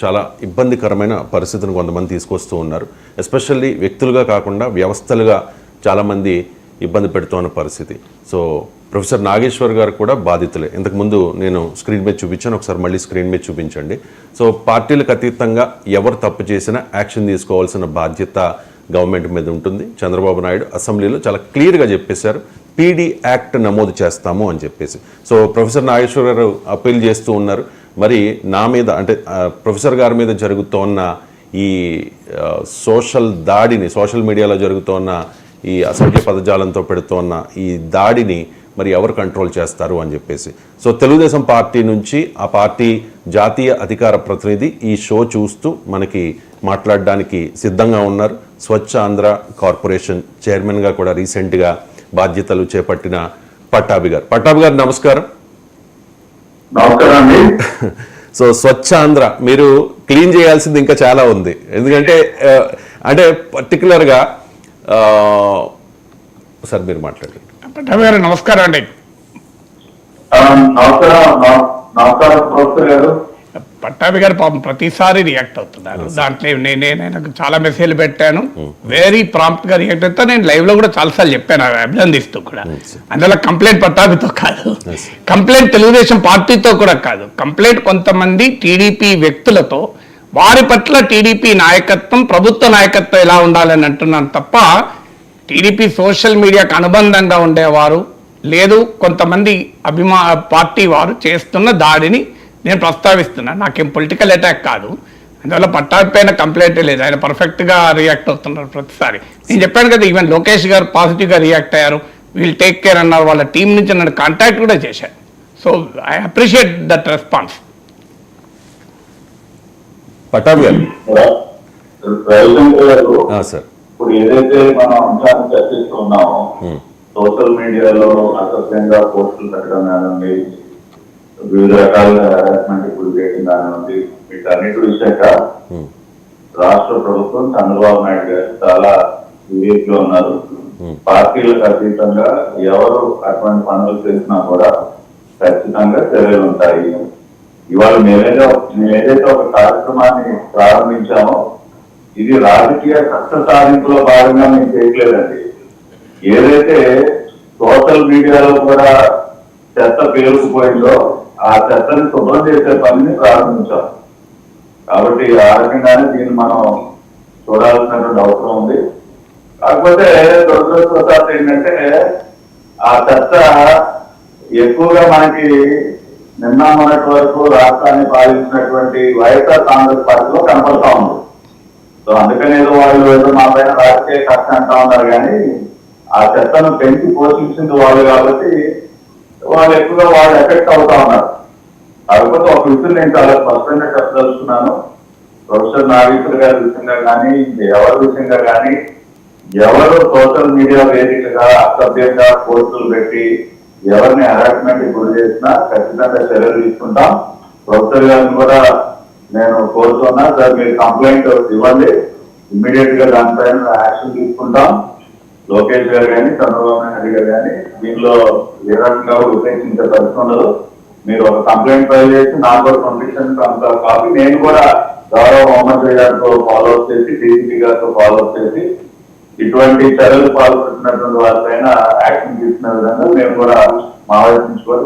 చాలా ఇబ్బందికరమైన పరిస్థితిని కొంతమంది తీసుకొస్తూ ఉన్నారు. ఎస్పెషల్లీ వ్యక్తులుగా కాకుండా వ్యవస్థలుగా చాలామంది ఇబ్బంది పెడుతున్న పరిస్థితి. సో ప్రొఫెసర్ నాగేశ్వర్ గారు కూడా బాధితులే. ఇంతకుముందు నేను స్క్రీన్ మీద చూపించాను, ఒకసారి మళ్ళీ స్క్రీన్ మీద చూపించండి. సో పార్టీలకు అతీతంగా ఎవరు తప్పు చేసినా యాక్షన్ తీసుకోవాల్సిన బాధ్యత గవర్నమెంట్ మీద ఉంటుంది. చంద్రబాబు నాయుడు అసెంబ్లీలో చాలా క్లియర్గా చెప్పేశారు, పీడీ యాక్ట్ నమోదు చేస్తాము అని చెప్పేసి. సో ప్రొఫెసర్ నాగేశ్వర్ గారు అప్పీల్ చేస్తూ ఉన్నారు. మరి నా మీద అంటే ప్రొఫెసర్ గారి మీద జరుగుతోన్న ఈ సోషల్ మీడియాలో జరుగుతోన్న ఈ అసభ్య పదజాలంతో పెడుతోన్న ఈ దాడిని మరి ఎవరు కంట్రోల్ చేస్తారు అని చెప్పేసి. సో తెలుగుదేశం పార్టీ నుంచి ఆ పార్టీ జాతీయ అధికార ప్రతినిధి ఈ షో చూస్తూ మనకి మాట్లాడడానికి సిద్ధంగా ఉన్నారు. స్వచ్ఛ ఆంధ్ర కార్పొరేషన్ చైర్మన్గా కూడా రీసెంట్గా బాధ్యతలు చేపట్టిన పట్టాభి గారు నమస్కారం. సో స్వచ్ఛ ఆంధ్ర మీరు క్లీన్ చేయాల్సింది ఇంకా చాలా ఉంది. ఎందుకంటే అంటే పర్టికులర్గా సార్ మీరు మాట్లాడండి. పట్టాభి గారు నమస్కారం అండి. పట్టాభి గారు పాపం ప్రతిసారి రియాక్ట్ అవుతున్నారు. దాంట్లో నేను చాలా మెసేజ్లు పెట్టాను, వెరీ ప్రాంప్ట్ గా రియాక్ట్ అవుతా. నేను లైవ్ లో కూడా చాలాసార్లు చెప్పాను, అభినందిస్తూ కూడా. అందులో కంప్లైంట్ పట్టాభితో కాదు, కంప్లైంట్ తెలుగుదేశం పార్టీతో కూడా కాదు, కంప్లైంట్ కొంతమంది టీడీపీ వ్యక్తులతో, వారి పట్ల టీడీపీ నాయకత్వం, ప్రభుత్వ నాయకత్వం ఎలా ఉండాలని అంటున్నాను తప్ప టీడీపీ సోషల్ మీడియాకు అనుబంధంగా ఉండేవారు లేదు, కొంతమంది పార్టీ వారు చేస్తున్న దాడిని నేను ప్రస్తావిస్తున్నాను. నాకేం పొలిటికల్ అటాక్ కాదు. అందువల్ల పట్టాభి పైన కంప్లైంట్ లేదు, ఆయన పర్ఫెక్ట్గా రియాక్ట్ అవుతున్నారు ప్రతిసారి. నేను చెప్పాను కదా, ఈవెన్ లోకేష్ గారు పాజిటివ్గా రియాక్ట్ అయ్యారు, వీల్ టేక్ కేర్ అన్నారు. వాళ్ళ టీం నుంచి నన్ను కాంటాక్ట్ కూడా చేశారు. So I appreciate that response. Pattabhi గారు సార్, ఇప్పుడు ఏదైతే మనం అంశాన్ని చర్చిస్తున్నామో, సోషల్ మీడియాలో అసభ్యంగా పోస్టులు పెట్టడం కానివ్వండి, వివిధ రకాల హెరాస్మెంట్ గురి చేయడం కానివ్వండి, వీటన్నిటి విషయంగా రాష్ట్ర ప్రభుత్వం చంద్రబాబు నాయుడు గారు చాలా సీరియస్ గా ఉన్నారు. పార్టీలకు అతీతంగా ఎవరు అటువంటి పనులు చేసినా కూడా ఖచ్చితంగా చర్యలు ఉంటాయి. ఇవాళ మేమేదైతే ఒక కార్యక్రమాన్ని ప్రారంభించామో, ఇది రాజకీయ కష్ట సాధింపులో భాగంగా మేము చేయట్లేదండి. ఏదైతే సోషల్ మీడియాలో కూడా చెత్త పేరుకుపోయిందో ఆ చెత్తని శుభ్రం చేసే పనిని ప్రారంభించాం. కాబట్టి ఆ రకంగానే దీన్ని మనం చూడాల్సినటువంటి అవసరం ఉంది. కాకపోతే దురదృష్టవశాత్తు ఏంటంటే ఆ చెత్త ఎక్కువగా మనకి నిన్న మొన్నటి వరకు రాష్ట్రాన్ని పాలించినటువంటి వైఎస్ఆర్ కాంగ్రెస్ పార్టీలో కనపడతా ఉంది. సో అందుకని వాళ్ళు ఏదో మా పైన రాజకీయ కష్టం అంటా ఉన్నారు, కానీ ఆ చెత్తను పెంచి పోషించింది వాళ్ళు కాబట్టి వాళ్ళు ఎక్కువగా వాళ్ళు ఎఫెక్ట్ అవుతా ఉన్నారు. కాకపోతే ఒక విషయం నేను చాలా స్పష్టంగా చెప్పదలుచుకున్నాను. ప్రొఫెసర్ నాగేశ్వర్ గారి విషయంగా కానీ, ఎవరి విషయంగా కానీ, ఎవరు సోషల్ మీడియా వేదికగా అసభ్యంగా పోస్టులు పెట్టి ఎవరిని హెరాస్మెంట్ గురి చేసినా ఖచ్చితంగా చర్యలు తీసుకుంటాం. ప్రొఫెసర్ గారిని కూడా నేను కోరుతున్నా, సార్ మీరు కంప్లైంట్ ఇవ్వండి, ఇమ్మీడియట్ గా దానిపైన యాక్షన్ తీసుకుంటాం. లోకేష్ గారు కానీ, చంద్రబాబు నాయుడు గారు కానీ దీనిలో ఏ రకంగా ఉపయోగించే పరిస్థితి ఉండదు. మీరు ఒక కంప్లైంట్ ఫైల్ చేసి నాకు కూడా పంపించండి కాపీ. నేను కూడా గౌరవ హోంమంత్రి గారితో ఫాలో అప్ చేసి, డీజీపీ గారితో ఫాలో అప్ చేసి ఇటువంటి చర్యలు పాల్పడుతున్నటువంటి వారిపైన యాక్షన్ తీసుకునే విధంగా మేము కూడా మా వైపు నుంచి కూడా